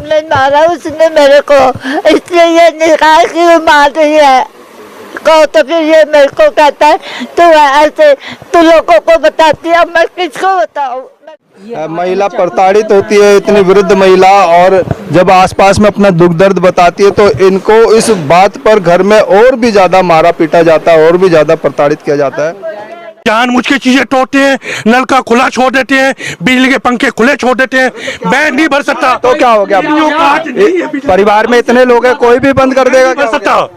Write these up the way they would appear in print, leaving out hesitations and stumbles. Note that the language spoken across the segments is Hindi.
सामने मारा उसने मेरे को, इसलिए ये निकाल क्यों मार रही है को। तो फिर ये मेरे को कहता है तू ऐसे तू लोगों को बताती है, मैं किसको बताऊँ। महिला प्रताड़ित होती है, इतनी वृद्ध महिला, और जब आसपास में अपना दुख दर्द बताती है तो इनको इस बात पर घर में और भी ज्यादा मारा पीटा जाता है और भी ज्यादा प्रताड़ित किया जाता है। जानबूझ के चीजें तोड़ते हैं, नलका खुला छोड़ देते हैं, बिजली के पंखे खुले छोड़ देते हैं। मैं नहीं भर सकता तो क्या हो गया? परिवार में इतने लोग हैं, कोई भी बंद कर देगा? भर सकता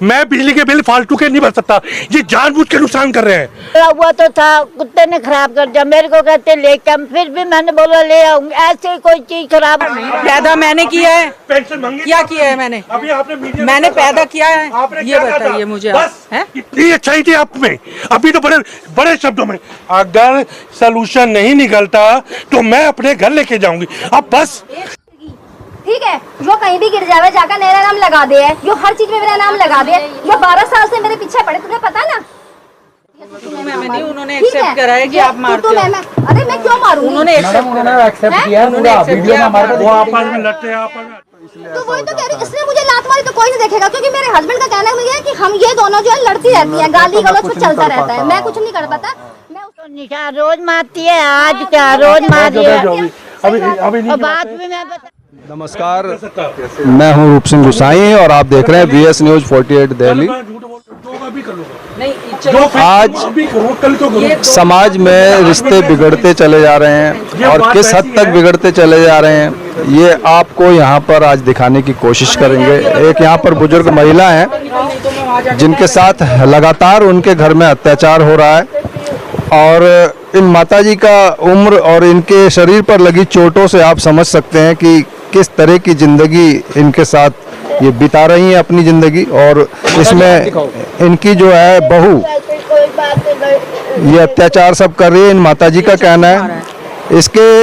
मैं बिजली के बिल फालतू के नहीं भर सकता। ये जानबूझ के नुकसान कर रहे हैं। हुआ तो था, कुत्ते ने खराब कर दिया। मेरे को कहते लेके, फिर भी मैंने बोला ले आऊंगी। ऐसे कोई चीज खराब पैदा मैंने किया है, पेंशन मांगी क्या किया है मैंने? अभी आपने मैंने पैदा किया है, ये बताइए मुझे। इतनी अच्छाई थी आप में, अभी तो बड़े बड़े शब्दों में। अगर सलूशन नहीं निकलता तो मैं अपने घर लेके जाऊंगी। अब बस ठीक है, जो कहीं भी गिर जावे जाकर मेरा नाम लगा दे, जो हर चीज में मेरा नाम लगा दे, जो 12 साल से मेरे पीछे पड़े, तुझे पता ना? नहीं, उन्होंने एक्सेप्ट करा है कि आप मारते हो। अरे मैं क्यों मारूंगी? उन्होंने एक्सेप्ट किया, वो आपस में लड़ते हैं, आपस में। तो वही तो कह रही, इसने मुझे लात मारी तो कोई नहीं देखेगा, क्योंकि मेरे हस्बैंड का कहना है कि हम ये दोनों जो है लड़ती रहती है, गाली गलौज कुछ चलता रहता है। मैं कुछ नहीं कर पाता। मैं उसको निशा रोज मारती है, आज क्या रोज मार रही है। अभी बात में मैं नमस्कार, मैं हूं रूप सिंह गुसाई और आप देख रहे हैं VS न्यूज 48 दिल्ली। आज समाज में रिश्ते बिगड़ते चले जा रहे हैं और किस हद तक बिगड़ते चले जा रहे हैं ये आपको यहाँ पर आज दिखाने की कोशिश करेंगे। एक यहाँ पर बुजुर्ग महिला है जिनके साथ लगातार उनके घर में अत्याचार हो रहा है, और इन माताजी का उम्र और इनके शरीर पर लगी चोटों से आप समझ सकते हैं कि किस तरह की जिंदगी इनके साथ ये बिता रही हैं अपनी जिंदगी। और इसमें इनकी जो है बहू ये अत्याचार सब कर रही है, इन माताजी का कहना है। इसके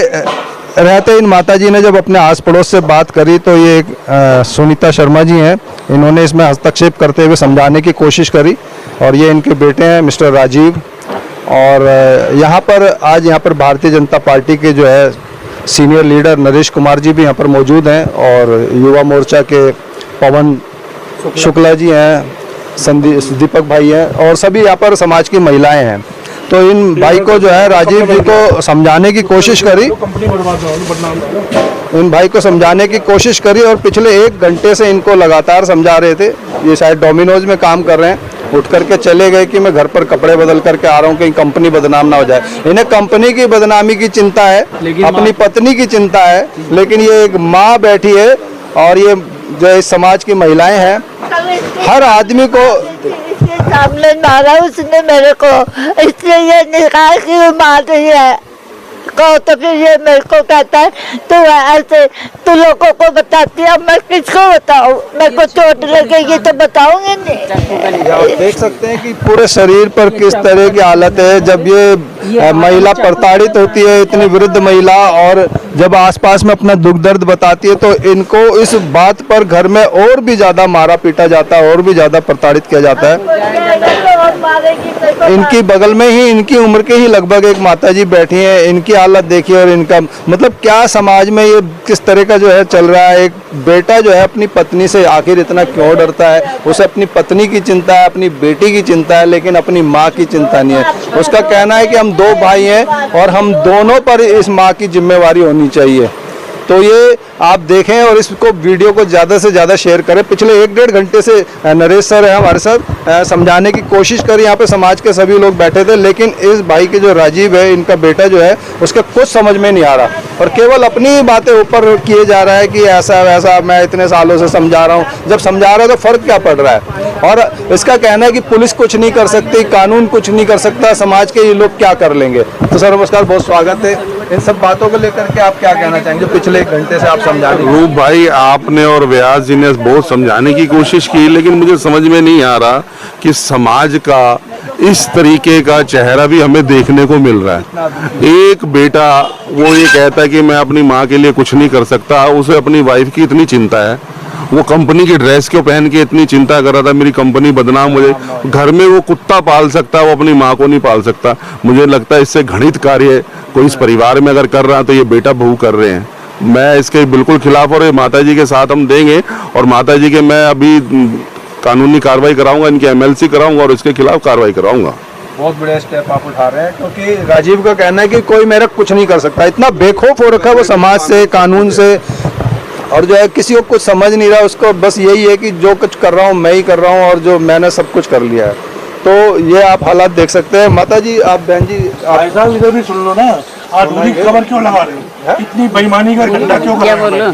रहते इन माताजी ने जब अपने आस पड़ोस से बात करी तो ये एक सुनीता शर्मा जी हैं, इन्होंने इसमें हस्तक्षेप करते हुए समझाने की कोशिश करी। और ये इनके बेटे हैं मिस्टर राजीव। और यहाँ पर भारतीय जनता पार्टी के जो है सीनियर लीडर नरेश कुमार जी भी यहाँ पर मौजूद हैं, और युवा मोर्चा के पवन शुक्ला जी हैं, दीपक भाई हैं, और सभी यहाँ पर समाज की महिलाएं हैं। तो इन भाई को जो है राजीव जी को समझाने की कोशिश करी, और पिछले 1 घंटे से इनको लगातार समझा रहे थे। ये शायद डोमिनोज में काम कर रहे हैं, उठ करके चले गए कि मैं घर पर कपड़े बदल करके आ रहा हूँ, कहीं कंपनी बदनाम ना हो जाए। इन्हें कंपनी की बदनामी की चिंता है, अपनी पत्नी की चिंता है, लेकिन ये एक माँ बैठी है और ये जो इस समाज की महिलाएं हैं, हर आदमी को सामने मारा उसने मेरे को, इसलिए ये निकाल क्यों मार रही है को। तो फिर ये मेरे को कहता है तू ऐसे तू लोगों को बताती है, मैं किसको बताऊँ। मेरे को चोट लगेगी तो बताऊंगी नहीं। आप देख सकते हैं कि पूरे शरीर पर किस तरह की हालत है जब ये महिला प्रताड़ित होती है, इतनी वृद्ध महिला, और जब आसपास में अपना दुख दर्द बताती है तो इनको इस बात पर घर में और भी ज्यादा मारा पीटा जाता है और भी ज्यादा प्रताड़ित किया जाता है। इनकी बगल में ही इनकी उम्र के ही लगभग एक माताजी बैठी हैं, इनकी हालत देखिए। और इनका मतलब क्या समाज में ये किस तरह का जो है चल रहा है। एक बेटा जो है अपनी पत्नी से आखिर इतना क्यों डरता है? उसे अपनी पत्नी की चिंता है, अपनी बेटी की चिंता है, लेकिन अपनी माँ की चिंता नहीं है। उसका कहना है कि हम 2 भाई हैं और हम दोनों पर इस माँ की जिम्मेवारी होनी चाहिए। तो ये आप देखें और इसको वीडियो को ज़्यादा से ज़्यादा शेयर करें। पिछले 1-1.5 घंटे से नरेश सर है हमारे साथ, समझाने की कोशिश करी। यहाँ पे समाज के सभी लोग बैठे थे, लेकिन इस भाई के जो राजीव है, इनका बेटा जो है, उसके कुछ समझ में नहीं आ रहा और केवल अपनी बातें ऊपर किए जा रहा है कि ऐसा वैसा मैं इतने सालों से समझा रहा हूँ। जब समझा रहा है तो फ़र्क क्या पड़ रहा है? और इसका कहना है कि पुलिस कुछ नहीं कर सकती, कानून कुछ नहीं कर सकता, समाज के ये लोग क्या कर लेंगे। तो सर नमस्कार, बहुत स्वागत है। इन सब बातों को लेकर के आप क्या कहना चाहेंगे जो पिछले 1 घंटे से आप समझा रहे हैं? रूप भाई, आपने और व्यास जी ने बहुत समझाने की कोशिश की, लेकिन मुझे समझ में नहीं आ रहा कि समाज का इस तरीके का चेहरा भी हमें देखने को मिल रहा है। एक बेटा वो ये कहता है कि मैं अपनी माँ के लिए कुछ नहीं कर सकता, उसे अपनी वाइफ की इतनी चिंता है। वो कंपनी की ड्रेस को पहन के इतनी चिंता कर रहा था मेरी कंपनी बदनाम हो जाए। घर में वो कुत्ता पाल सकता है, वो अपनी माँ को नहीं पाल सकता। मुझे लगता है इससे घृणित कार्य कोई इस परिवार में अगर कर रहा है तो ये बेटा बहू कर रहे हैं। मैं इसके बिल्कुल खिलाफ, और ये माता जी के साथ हम देंगे, और माता जी के मैं अभी कानूनी कार्रवाई कराऊंगा, इनकी MLC कराऊंगा और इसके खिलाफ कार्रवाई कराऊंगा। बहुत बड़े स्टेप आप उठा रहे हैं, क्योंकि राजीव का कहना है कि कोई मेरा कुछ नहीं कर सकता। इतना बेखौफ हो रखा है वो समाज से, कानून से, और जो है किसी को कुछ समझ नहीं रहा। उसको बस यही है कि जो कुछ कर रहा हूँ मैं ही कर रहा हूँ, और जो मैंने सब कुछ कर लिया है। तो ये आप हालात देख सकते हैं। माता जी, आप बहन जी, आप साहब इधर भी सुन लो ना, आधुनिक खबर क्यों लगा रहे हो? इतनी बेईमानी का धंधा क्यों कर रहे हो?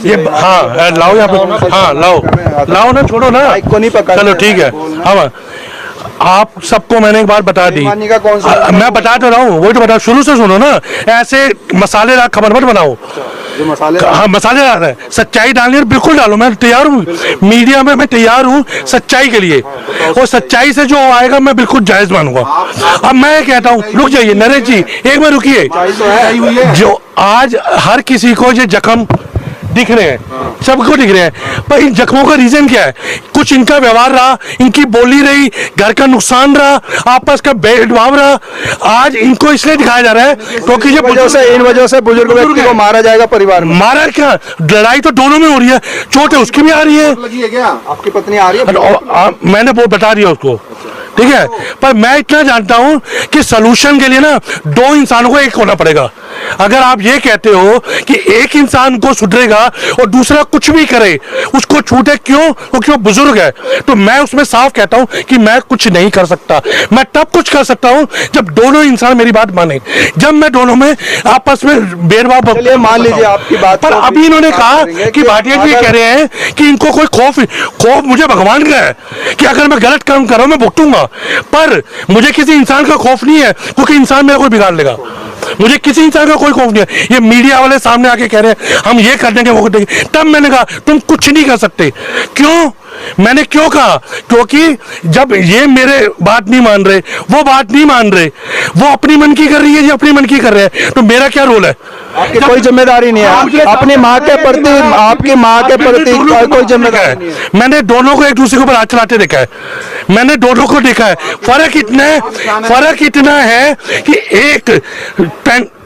ये हाँ लाओ यहाँ पे, हाँ लाओ ना, छोड़ो ना, माइक को नहीं पकड़, चलो ठीक है। हाँ, आप सबको मैंने एक बात बता दी, बेईमानी का कौन सा? मैं बता तो रहा हूँ, वही तो बता, शुरू से सुनो ना। ऐसे मसालेदार खबर मत बनाओ। जो मसाले, हाँ मसालेदार है, सच्चाई डालनी है बिल्कुल डालो, मैं तैयार हूँ। मीडिया में मैं तैयार हूँ सच्चाई के लिए, और सच्चाई से जो आएगा मैं बिल्कुल जायज मानूंगा। अब मैं कहता हूँ, रुक जाइए नरेश जी, एक बार रुकिए। जो आज हर किसी को ये जख्म दिख रहे हैं, सबको दिख रहे हैं, पर इन जख्मों का रीजन क्या है? कुछ इनका व्यवहार रहा, इनकी बोली रही, घर का नुकसान रहा, आपस का भेदभाव रहा। आज इनको इसलिए दिखाया जा रहा है क्योंकि ये इन वजह से बुजुर्ग व्यक्ति को मारा जाएगा परिवार में। मारा क्या, लड़ाई तो दोनों में हो रही है, चोट है उसकी भी आ रही है। आपकी पत्नी आ रही है? मैंने वो बता दिया उसको, ठीक है। पर मैं इतना जानता हूं कि सलूशन के लिए ना दो इंसानों को एक होना पड़ेगा। अगर आप ये कहते हो कि एक इंसान को सुधरेगा और दूसरा कुछ भी करे उसको छूटे, क्यों? क्योंकि वो बुजुर्ग है। तो मैं उसमें साफ कहता हूं कि मैं कुछ नहीं कर सकता। मैं तब कुछ कर सकता हूं जब दोनों इंसान मेरी बात माने, जब मैं दोनों में आपस में भेदभाव। चलिए मान लीजिए आपकी बात, पर अभी इन्होंने कहा कि भाटिया जी कह रहे हैं कि इनको कोई खौफ मुझे भगवान का है कि अगर मैं गलत काम कर रहा हूं मैं भुगतूंगा, पर मुझे किसी इंसान का खौफ नहीं है, क्योंकि इंसान मेरा कोई बिगाड़ लेगा। मुझे किसी इंसान का कोई खौफ नहीं है। ये मीडिया वाले सामने आके कह रहे हैं हम ये कर देंगे वो कर देंगे, तब मैंने कहा तुम कुछ नहीं कर सकते। क्यों? मैंने क्यों कहा? क्योंकि जब ये मेरे बात नहीं मान रहे, वो बात नहीं मान रहे, वो अपनी मन की कर रही है, ये अपनी मन की कर रहे हैं, तो मेरा क्या रोल है? आपकी कोई जिम्मेदारी नहीं है अपनी माँ के प्रति, आपकी माँ के प्रति कोई जिम्मेदारी नहीं है। मैंने दोनों को एक दूसरे के ऊपर हाथ चलाते देखा है, मैंने दोनों को देखा है। फर्क इतना है कि एक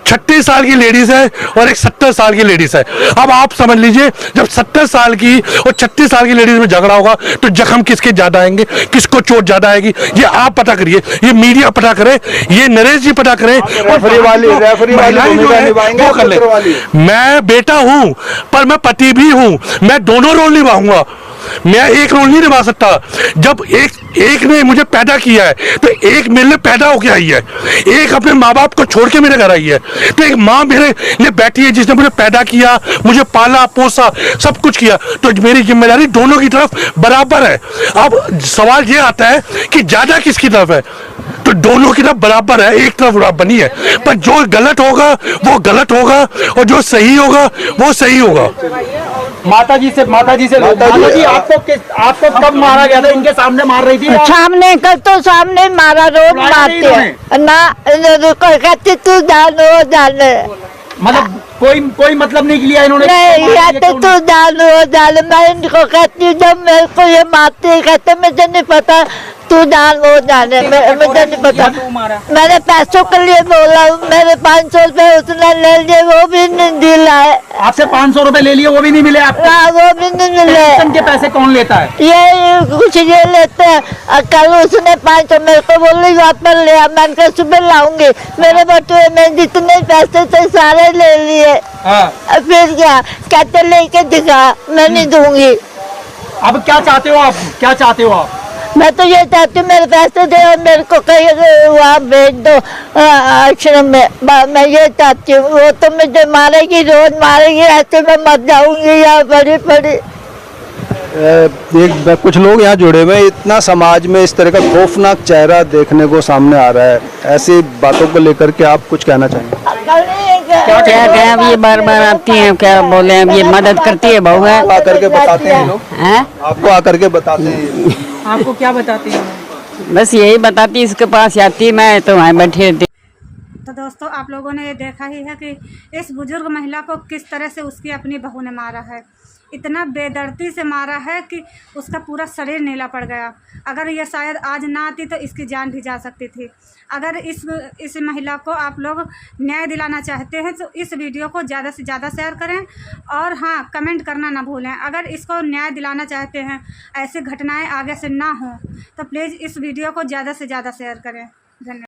36 साल की लेडीज है और एक 70 साल की लेडीज है। अब आप समझ लीजिए, जब 70 साल की और 36 साल की लेडीज में झगड़ा होगा तो जख्म किसके ज्यादा आएंगे, किसको चोट ज्यादा आएगी, ये आप पता करिए, ये मीडिया पता करे, ये नरेश जी पता करें, और रेफरी वाली भूमिका निभाएंगे, वो कर ले। मैं बेटा हूं पर मैं पति भी हूं, मैं दोनों रोल निभाऊंगा। मैं एक रोल नहीं निभा सकता। जब एक ने मुझे पैदा किया है तो एक मेरे लिए पैदा होके आई है, एक अपने माँ बाप को छोड़ के मेरे घर आई है, तो एक माँ मेरे लिए बैठी है जिसने मुझे पैदा किया, मुझे पाला पोसा, सब कुछ किया, तो मेरी जिम्मेदारी दोनों की तरफ बराबर है। अब सवाल ये आता है कि ज्यादा किसकी तरफ है, तो दोनों की तरफ बराबर है, एक तरफ बराबर नहीं है। पर जो गलत होगा वो गलत होगा और जो सही होगा वो सही होगा। माता जी से आपको कब मारा गया था? इनके सामने मार रही थी? सामने कल तो सामने मारा, रोज मारते हैं ना, कहते तू जानो मतलब कोई मतलब नहीं लिया इन्होंने? नहीं कहते तू जानो, मैं इनको कहती हूँ जब मेरे को ये मारते कहते मुझे नहीं पता, तू जाने मुझे नहीं पता। मैंने पैसों के लिए बोला, मेरे 500 रुपए उसने ले लिए, वो भी नहीं दिला है। आपसे 500 रुपए ले लिए, वो भी नहीं मिले आपको? हाँ वो भी नहीं मिले। पेंशन के पैसे कौन लेता है? ये कुछ ये लेते हैं। कल उसने 500 मेरे को बोली वापस ले आ, मैंने कहा सुबह लाऊंगी। मेरे बटुए में जितने पैसे थे सारे ले लिए। फिर क्या कहते लेके दिखा, मैं नहीं दूंगी। अब क्या चाहते हो आप? क्या चाहते हो आप? मैं तो ये चाहती हूँ मेरे पैसे दे और मेरे को कहीं वहाँ भेज दो आश्रम में। मैं ये चाहती हूँ। वो तो मुझे मारेगी, रोज मारेगी, ऐसे मैं मर जाऊंगी यहाँ पड़ी। कुछ लोग यहाँ जुड़े हुए हैं। इतना समाज में इस तरह का खौफनाक चेहरा देखने को सामने आ रहा है, ऐसी बातों को लेकर के आप कुछ कहना चाहेंगे? क्या कहें, अब ये बार आती हैं, क्या बोले, अब ये मदद करती है बहू है, आकर के बताते हैं लोग, आपको आकर के बताते हैं। आपको क्या बताती है? बस यही बताती, इसके पास आती, मैं तो वहाँ बैठी रहती। तो दोस्तों आप लोगों ने ये देखा ही है कि इस बुजुर्ग महिला को किस तरह से उसकी अपनी बहू ने मारा है। इतना बेदर्दी से मारा है कि उसका पूरा शरीर नीला पड़ गया। अगर ये शायद आज ना आती तो इसकी जान भी जा सकती थी। अगर इस महिला को आप लोग न्याय दिलाना चाहते हैं तो इस वीडियो को ज़्यादा से ज़्यादा शेयर करें और हाँ, कमेंट करना ना भूलें। अगर इसको न्याय दिलाना चाहते हैं, ऐसी घटनाएं आगे से ना हो, तो प्लीज़ इस वीडियो को ज़्यादा से ज़्यादा शेयर करें। धन्यवाद।